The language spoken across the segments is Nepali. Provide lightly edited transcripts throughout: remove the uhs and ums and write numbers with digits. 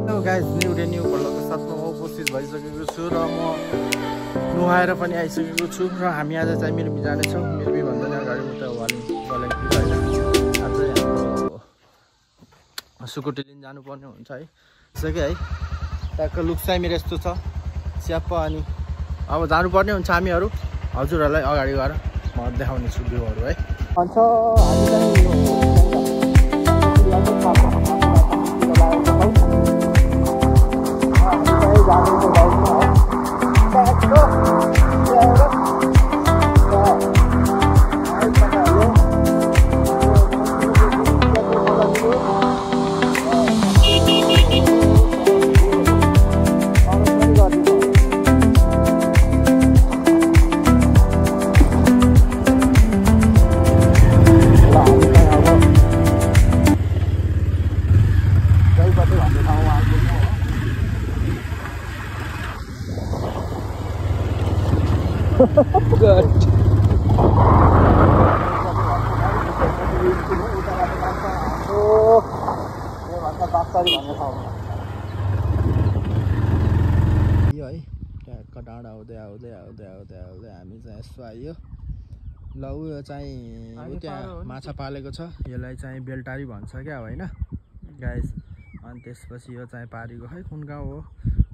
गाइस न्यू डे न्यू भ्लगको साथमा म उपस्थित भइसकेको छु र म नुहाएर पनि आइसकेको छु र हामी आज चाहिँ मिरबी जानेछौँ। मिरबी भन्दैन अगाडि उता वालिङ आज हाम्रो सुकुटी लिन जानुपर्ने हुन्छ है। सके है त्यहाँको लुक चाहिँ मेरो यस्तो छ स्याप्प। अनि अब जानुपर्ने हुन्छ हामीहरू। हजुरहरूलाई अगाडि गएर म देखाउने छु भ्यूहरू है। भन्छ good. यो है ट्याक्क डाँडा आउँदै आउँदै आउँदै आउँदै आउँदै हामी चाहिँ यसो आयो। ल उयो चाहिँ त्यहाँ माछा पालेको छ, यसलाई चाहिँ बेलटारी भन्छ क्या होइन गाइस। अनि त्यसपछि यो चाहिँ पारीको है कुन गाउँ हो।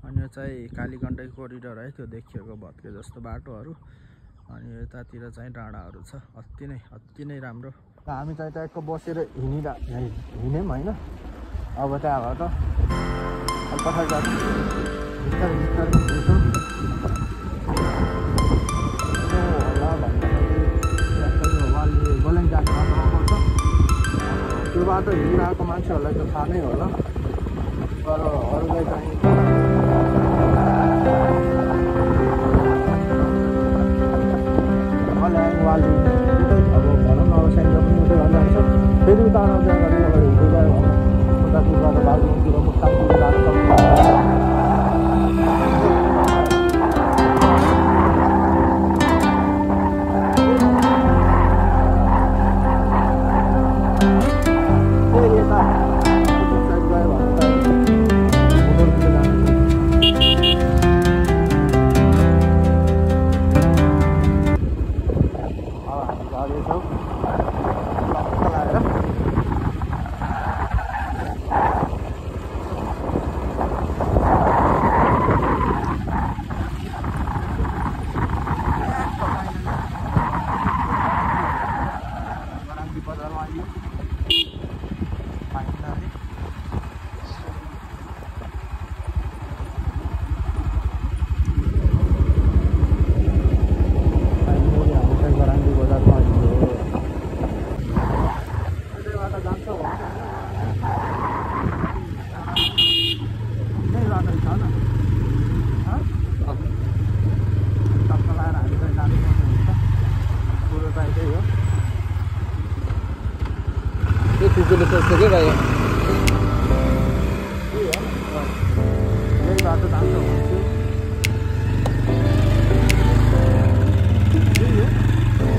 अनि यो चाहिँ कालीगण्डकी कोरिडोर है, त्यो देखिएको भत्के जस्तो बाटोहरू। अनि यतातिर चाहिँ डाँडाहरू छ, अति नै राम्रो। हामी चाहिँ ट्याक्क बसेर हिँड्यौँ होइन। अब त्यहाँबाट पछाडि जान्छ बिस्तारै बिस्तारै हिँड्छौँ होला भन्दाखेरि गोलेङ जाने बाटोमा पर्छ। त्यो बाटो हिँडिरहेको मान्छेहरूलाई त थाहा नै होला, तर अरूलाई चाहिँ वाली अब भनौँ न अब साइन्स पनि उतै गरेर जान्छ। फेरि उता नजाँदा अगाडि हुँदै गयो भने उतातिरबाट बागलुङतिर मुक्ताङतिर जानु सक्छ। फेरि यता साइड गयो भने Tujuh saja lah ya. Iya. Ini batu tangga.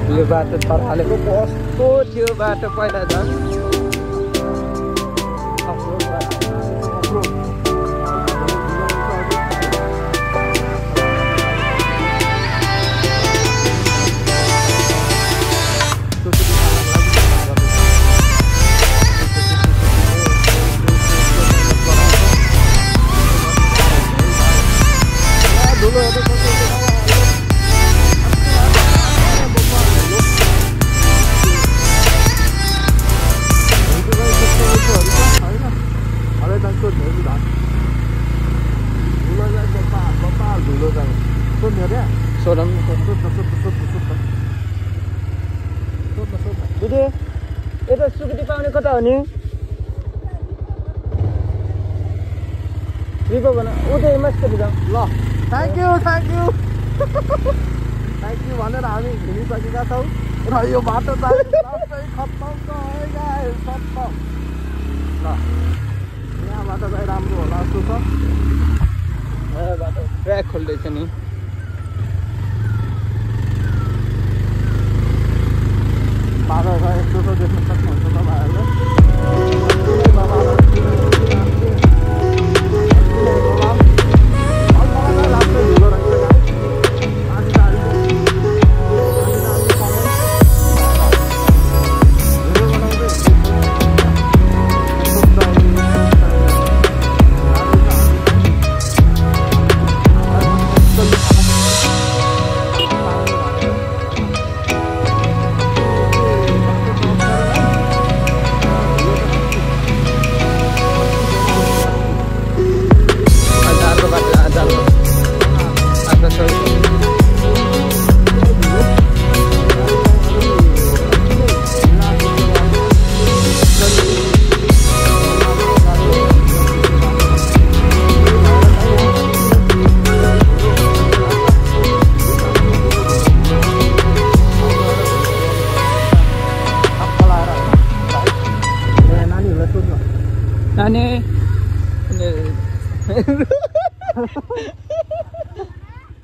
Iya batu terhalang pos dia batu pada dah. Jadi, itu suku paune kota ni. Riba bana, udah emas kerja. Lah, thank you. Thank you भनेर हामी हिँडिसकेका छौँ र यो बाटो चाहिँ सबै खत्तम भयो गाइस, खत्तम। ल यहाँबाट चाहिँ राम्रो होला जस्तो छ। बाटो ट्र्याक खोल्दैछ नि। बाटो चाहिँ यस्तो छ, देख्न सक्नुहुन्छ तपाईँहरूले। नानी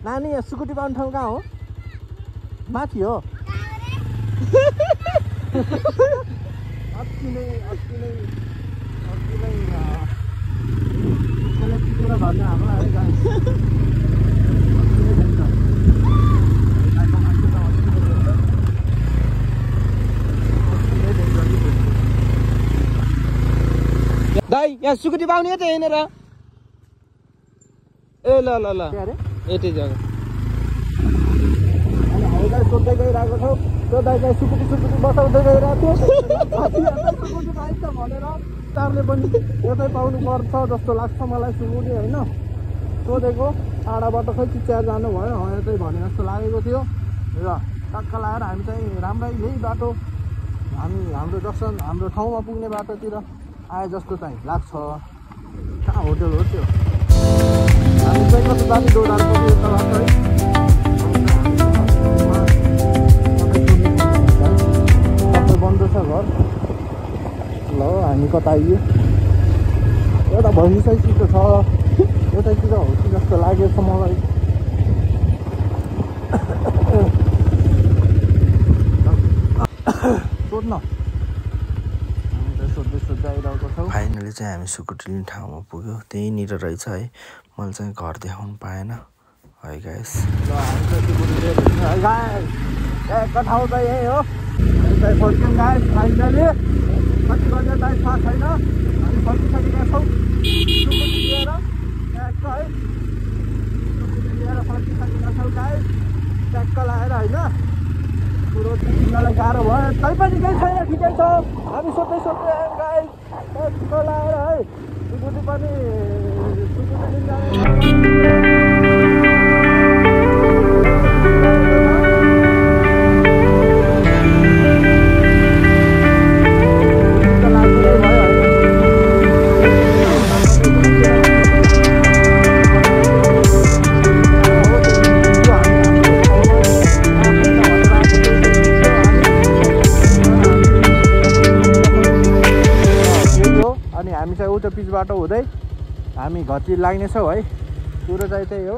नानी यहाँ स्कुटी पाउने ठाउँ कहाँ हो माथि हो अति नै भन्दा हाम्रो दाइ यहाँ सुकुटी पाउने त यहीँनिर ए ल ल ल यतै जग्गा अनि हामीलाई सोध्दै गइरहेको छौँ त्यो दाइलाई सुकुटी बसाउँदै गइरहेको थियो भनेर चारले पनि यतै पाउनु पर्छ जस्तो लाग्छ मलाई सुकुटी होइन सोधेको टाढाबाट खै चिच्याएर जानुभयो यतै भने जस्तो लागेको थियो र टक्क लगाएर हामी चाहिँ राम्रै यही बाटो हाम्रो ठाउँमा पुग्ने बाटोतिर आए जस्तो चाहिँ लाग्छ कहाँ होटल हो त्यो हामी चाहिँ कति जाति डोडार पनि यता लाग्छ है सबै बन्द छ घर ल हामी कता आइयो एउटा भइसकेको छ यतैतिर हो कि जस्तो लागेको छ मलाई सोध्न फाइनली चाहिँ हामी सुकुटी लिने ठाउँमा पुग्यो त्यहीँनिर रहेछ है मैले चाहिँ घर देखाउनु पाएन है गाइस ल हामी चाहिँ सुकुटी लिएको ठाउँ चाहिँ यही हो चाहिँ फर्क्यौँ गाइस फाइनली कति बजे चाहिँ थाहा छैन हामी फर्किसकेका छौँ सुकुटी लिएर ट्याक्क है सुकुटी लिएर फर्किसकेका छौँ गाइस ट्याक्क लगाएर होइन कुरो चिन्नलाई गाह्रो भयो तै पनि केही छैन ठिकै छ हामी सोध्दै आयौँ गाइस ट्याक्क लगाएर है सुकुटी पनि हामी चाहिँ उता पिच बाटो हुँदै हामी घरतिर लाग्नेछौँ है कुरो चाहिँ त्यही हो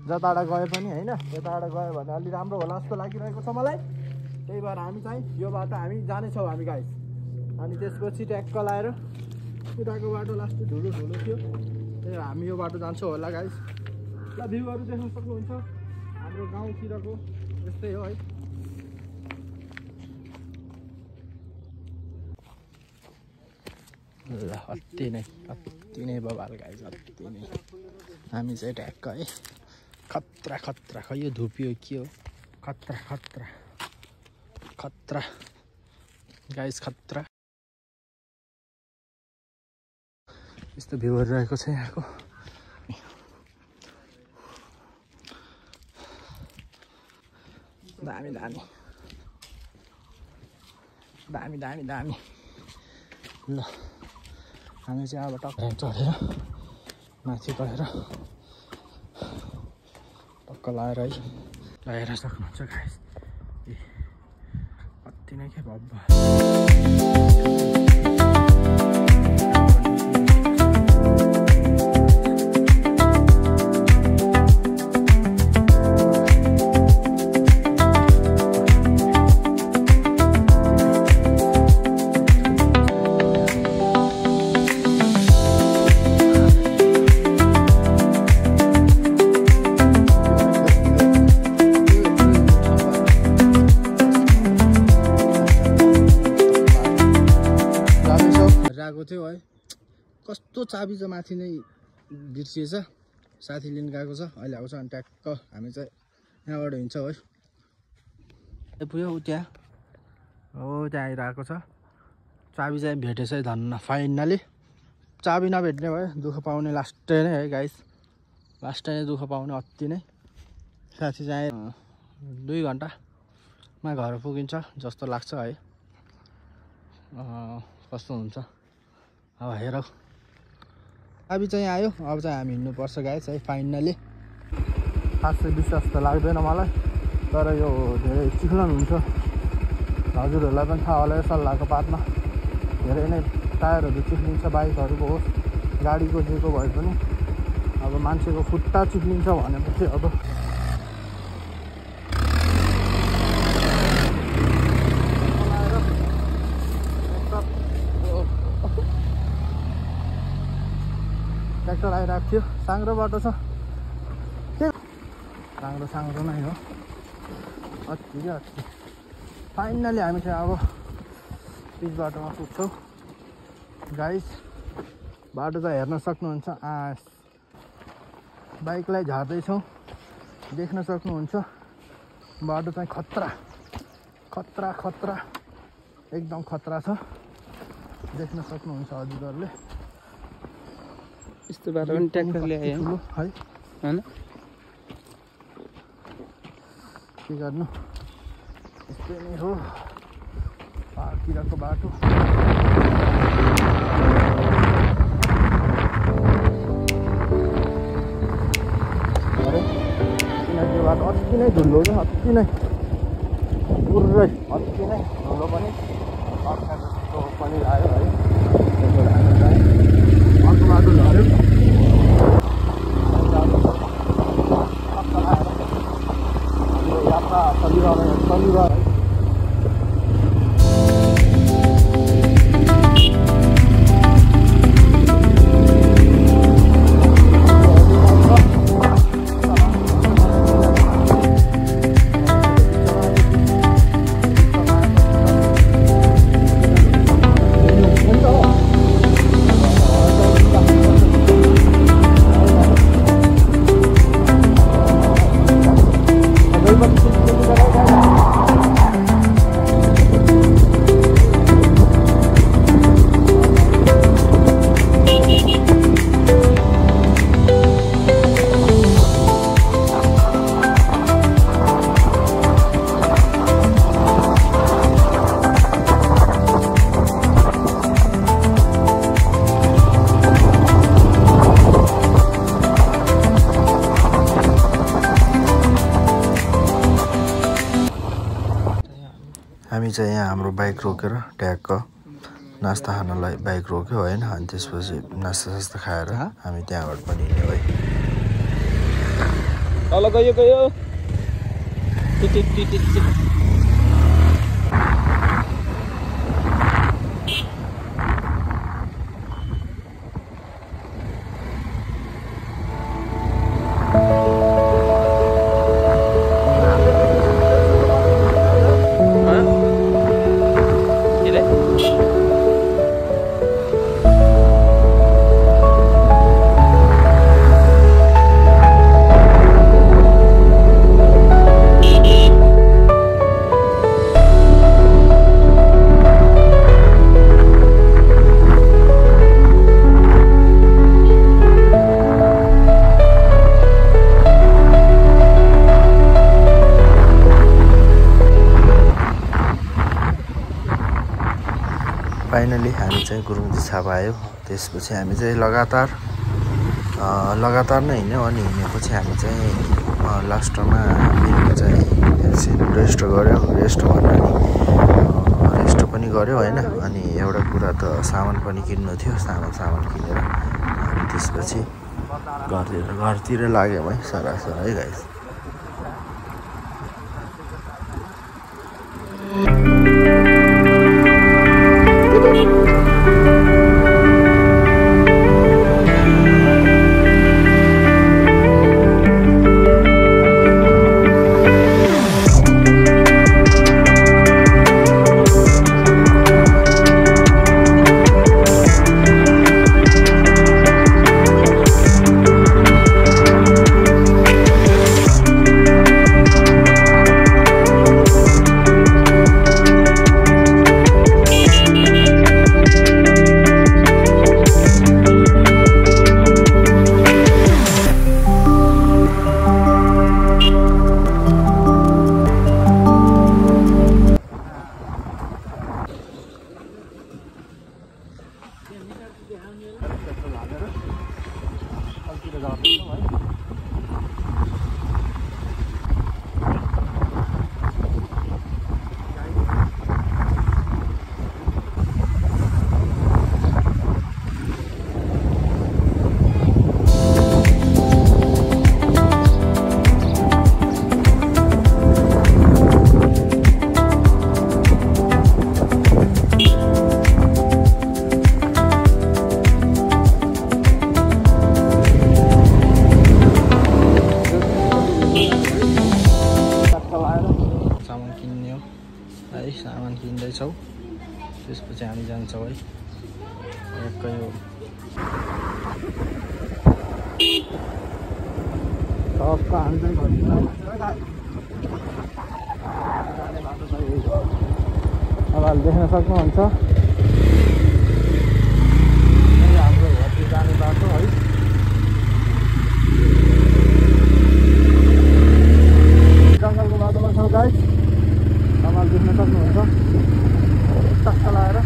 जताबाट गए पनि होइन यताबाट गयो भने अलि राम्रो होला जस्तो लागिरहेको छ मलाई त्यही भएर हामी चाहिँ यो बाटो हामी जानेछौँ हामी गाइस अनि त्यसपछि ट्याक्क लाएर उताको बाटो लास्ट धुलो थियो त्यही हामी यो बाटो जान्छौँ होला गाइस ल भ्यूहरू देख्न सक्नुहुन्छ हाम्रो गाउँतिरको यस्तै हो है ल अति नै बबाल गाइस अति नै हामी चाहिँ ट्याक्क है खतरा खै यो धुप्यो के हो खतरा गाइस खतरा यस्तो भ्यूहरू रहेको छ यहाँको दामी ल हामी चाहिँ अब टक्क चढेर माथि गएर टक्क लगाएर है लगाएर सक्नुहुन्छ गाइस अति नै के भब्बा थियो है कस्तो चाबी चाहिँ माथि नै बिर्सिएछ साथी लिन गएको छ अहिले आउँछ अनि ट्याक्क हामी चाहिँ यहाँबाट हिँड्छौँ है पुग्यो त्यहाँ हो त्यहाँ आइरहेको छ चाबी चाहिँ भेटेछ है धन्न फाइनली चाबी नभेट्ने भयो दुःख पाउने लास्ट नै है गाइस लास्ट नै दुःख पाउने अति नै साथी चाहिँ 2 घन्टामा घर पुगिन्छ जस्तो लाग्छ है कस्तो हुन्छ अब हेरौँ चाबी चाहिँ आयो अब चाहिँ हामी हिँड्नुपर्छ गाइस है फाइनली खासै विश्वास त लाग्दैन मलाई तर यो धेरै चिक्लन हुन्छ हजुरहरूलाई पनि थाहा होला यो सल्लाहको बादमा धेरै नै टायरहरू चिप्लिन्छ, बाइकहरूको होस् गाडीको जेको भए पनि। अब मान्छेको खुट्टा चिप्लिन्छ भनेपछि अब ट्र्याक्टर आइरहेको थियो। साङ्ग्रो बाटो छ, के साङ्ग्रो नै हो। अति फाइनली हामी चाहिँ अब पिच बाटोमा पुग्छौँ गाइस। बाटो त हेर्न सक्नुहुन्छ, बाइकलाई झार्दैछौँ, देख्न सक्नुहुन्छ। बाटो चाहिँ खतरा खतरा खतरा एकदम खतरा छ, देख्न सक्नुहुन्छ हजुरहरूले। यस्तो बाटो पनि ट्र्याक्टरले आयो है हैन, के गर्नु, यस्तै नै हो पाहाडतिरको बाटो। किनकि बाटो अति नै धुलो छ, अति नै पुरै अति नै धुलो पनि अर्का जस्तो पनि आयो है। त्यसो हामी चाहिँ अर्को बाटो झऱ्यो, यात्रा चलिरह्यो है। हामी चाहिँ यहाँ हाम्रो बाइक रोकेर ट्याक्क नास्ता खानलाई बाइक रोक्यो होइन। अनि त्यसपछि नास्ता खाएर हामी त्यहाँबाट पनि हिँड्यौँ है। तल गयो फाइनली हामी चाहिँ गुरुङ दिसा आयो। त्यसपछि हामी चाहिँ लगातार नै हिँड्यौँ। अनि हिँडेपछि हामी चाहिँ लास्टमा बेलुका चाहिँ रेस्ट गऱ्यो। रेस्ट पनि गऱ्यो होइन। अनि एउटा कुरा त सामान पनि किन्नु थियो, सामान किनेर अनि त्यसपछि घरतिर लाग्यौँ है सरासर है गाइस। है एकै हो सबको हाल्दै जाने बाटो छ यही हो अब देख्न सक्नुहुन्छ हाम्रो घरतिर जाने बाटो है जङ्गलको बाटोमा छ गाइस तपाईहरु देख्न सक्नुहुन्छ टक्क लाएर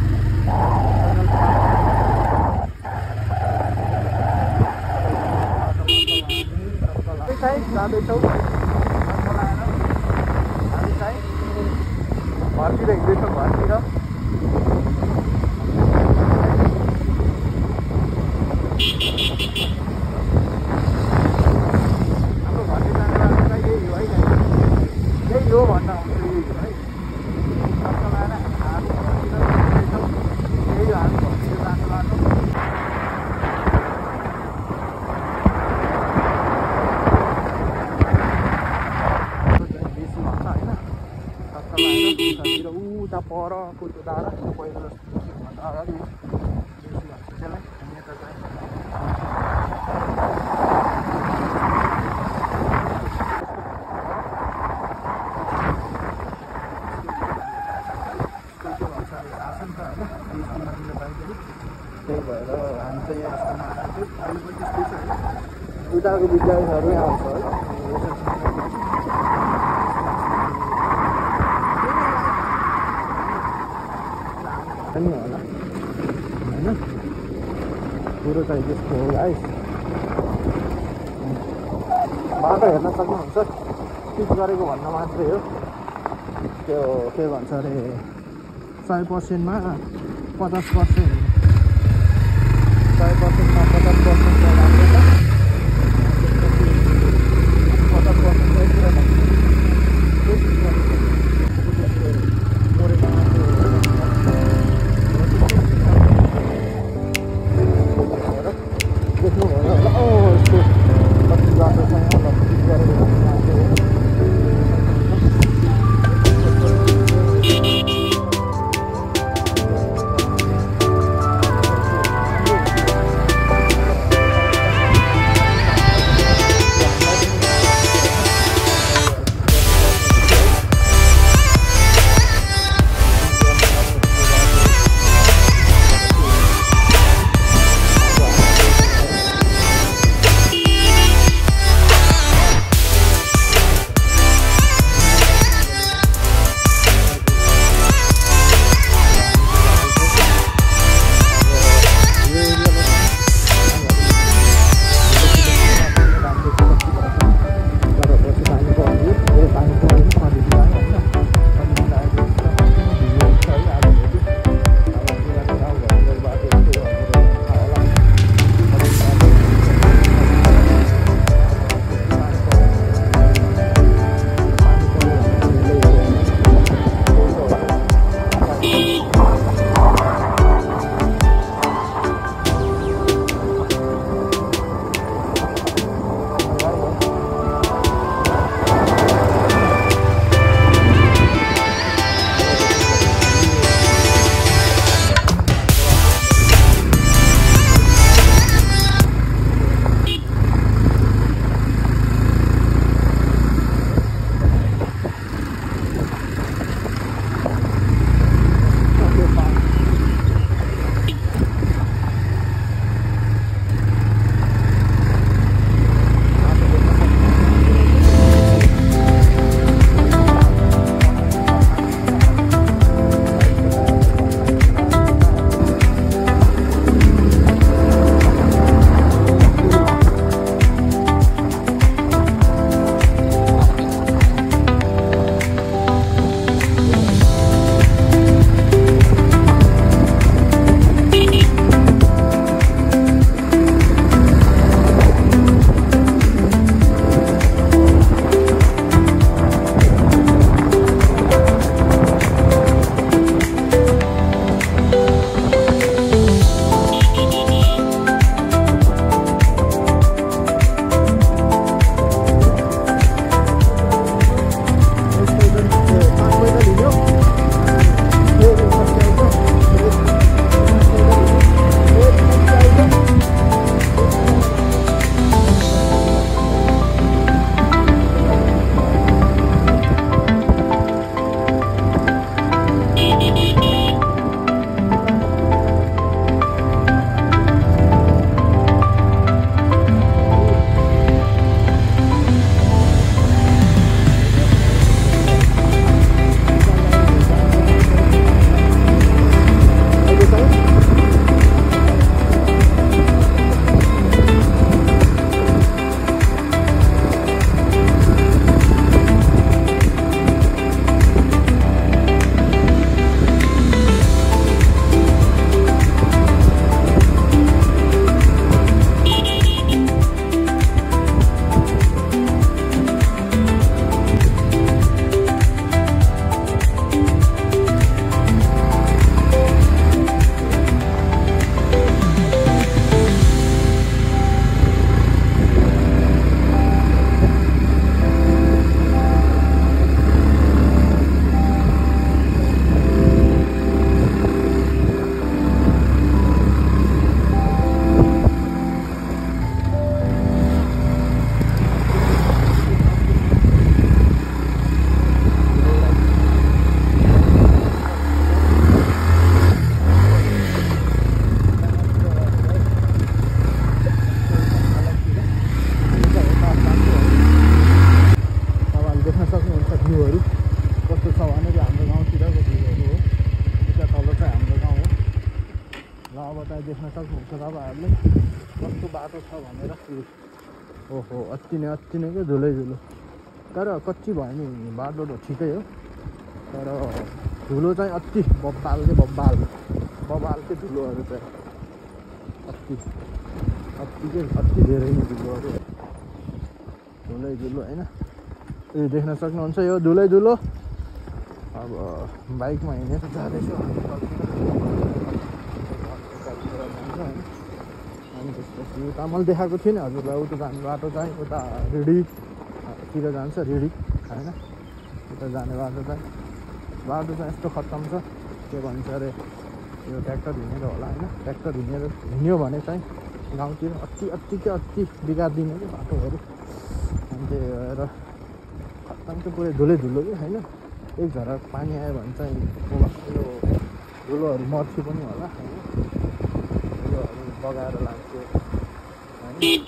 जाँदैछौँ हामी चाहिँ घरतिर हिँड्दैछौँ घरतिर हाम्रो घरतिर जाने बाटो चाहिँ यही हो है यही हो भन्दा हुन्छ यही हो है टक्क लाएर हामी घरतिर हिँड्दैछौँ यही हो हामी घरतिर जाने बाटो उता परको त्यो डाँडा पहिलो जस्तो अगाडि बेसी भन्छ त्यसलाई यता चाहिँ त्यही भएर हामी चाहिँ यहाँ यस्तोमा आएको थियो अहिले पनि त्यस्तै छ होइन उताको विद्यार्थीहरू यहाँ आउँछ है पनि होला होइन कुरो चाहिँ त्यस्तो हो गाइस बाटो हेर्न सक्नुहुन्छ पिच गरेको भन्न मात्रै हो त्यो के भन्छ अरे 100% मा 50% 100% मा 50% राम्रो छ 50% चाहिँ पुरा यताबाट देख्न सक्नुहुन्छ तपाईँहरूले कस्तो बाटो छ भनेर। ओहो अति नै क्या धुलै धुलो। तर कच्ची भयो नि बाटो त ठिकै हो, तर धुलो चाहिँ अति बब्बाल के धुलोहरू चाहिँ अति धेरै नै धुलोहरू, धुलै धुलो होइन। यो देख्न सक्नुहुन्छ यो धुलै धुलो। अब बाइकमा हिँडेर जाँदैछु अनि त्यसपछि उता मैले देखाएको थिइनँ हजुरलाई, उता जाने बाटो चाहिँ उता रिडिकतिर जान्छ, रिडिक होइन। उता जाने बाटो चाहिँ यस्तो खत्तम छ, के भन्छ अरे यो ट्र्याक्टर हिँडेर होला होइन। ट्र्याक्टर हिँड्यो भने चाहिँ गाउँतिर अति बिगारिदिने कि बाटोहरू। अनि त्यही भएर खत्तम चाहिँ पुरै धुलै धुलो कि होइन। एक झरा पानी आयो भने चाहिँ यो धुलोहरू मर्छी पनि होला होइन, धुलोहरू बगाएर लान्थ्यो होइन। त्यही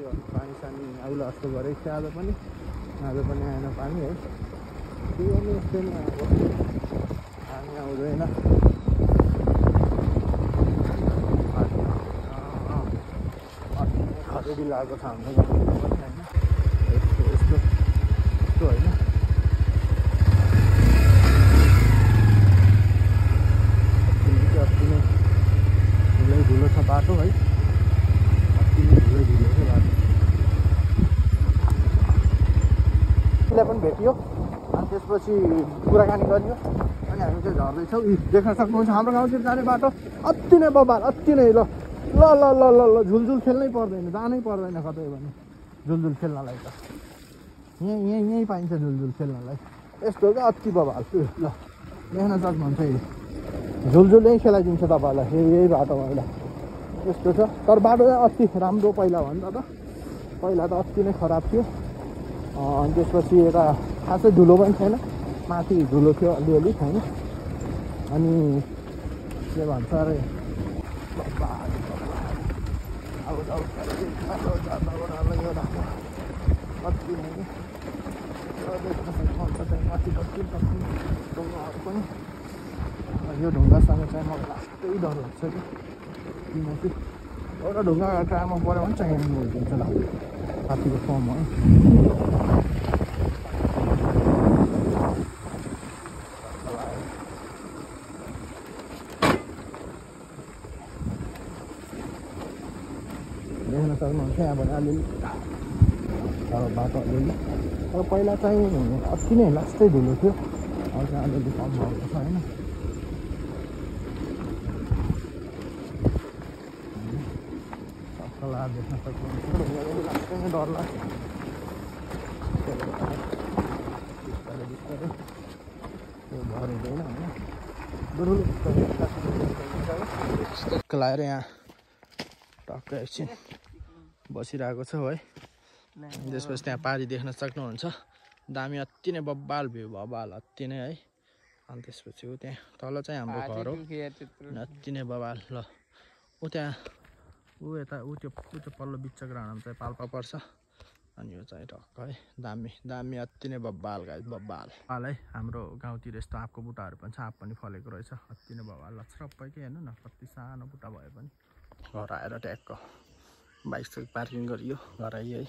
गर्नु पानी सानी आउला जस्तो गरेको थियो आज पनि आएन पानी है। के गर्नु यस्तै नै अब पानी आउँदैन। खरेडी लागेको छ हाम्रो गाउँमा पनि होइन, यस्तो होइन। धुलो छ बाटो है, अति नै धुलो छ बाटो। उसलाई पनि भेटियो अनि त्यसपछि कुराकानी गरियो अनि हामी चाहिँ झर्दैछौँ। देख्न सक्नुहुन्छ हाम्रो गाउँतिर जाने बाटो अति नै बबाल, अति नै ल ल ल ल ल ल झुलझुल खेल्नै पर्दैन, जानै पर्दैन कतै भने झुलझुल खेल्नलाई त यहीँ पाइन्छ झुलझुल खेल्नलाई। यस्तो क्या अति बबाल। ल देख्न सक्नुहुन्छ यो झुलझुल यहीँ खेलाइदिन्छ तपाईँहरूलाई, यही बाटो पहिला यस्तो छ। तर बाटो चाहिँ अति राम्रो पहिला त अति नै खराब थियो। अनि त्यसपछि यता खासै धुलो पनि थिएन, माथि धुलो थियो अलिअलि होइन। अनि के भन्छ अरे अति नै माथि ढुङ्गाहरू पनि। यो ढुङ्गासँग चाहिँ मलाई लास्टै डर लाग्छ कि, किनकि एउटा ढुङ्गा टायरमा पऱ्यो भने चाहिँ हेर्नु भइदिन्छ ल हात्तीको फर्म हो। देख्न सक्नुहुन्छ यहाँबाट अलिअलि बाटो अलिअलि, तर पहिला चाहिँ अति नै लास्टै धुलो थियो, अब चाहिँ अलिअलि कम भएको छ होइन। देख्न सक्नुहुन्छ लास्टै नै डर लाग्छ। बिस्तारै त्यो घर हुँदैन होइन। लाएर यहाँ टक्क एकछिन बसिरहेको छ है। त्यसपछि त्यहाँ पारी देख्न सक्नुहुन्छ, दामी अति नै बब्बाल भ्यू, अति नै है। अनि त्यसपछि ऊ त्यहाँ तल चाहिँ हाम्रो घर हो, अति नै बब्बाल। ल ऊ त्यहाँ त्यो पल्लो बिच ग्राउन्डमा चाहिँ पाल्पा पर्छ। अनि यो चाहिँ टक्क है दामी अति नै बब्बाल गाई बब्बाल है। हाम्रो गाउँतिर यस्तो आँपको बुट्टाहरू पनि छ, आँप पनि फलेको रहेछ, अति नै बब्बाल लछ्रप्पै के हेर्नु न कति सानो बुट्टा भए पनि। घर आएर ट्याक्क बाइक पार्किङ गरियो, घर आइयो है।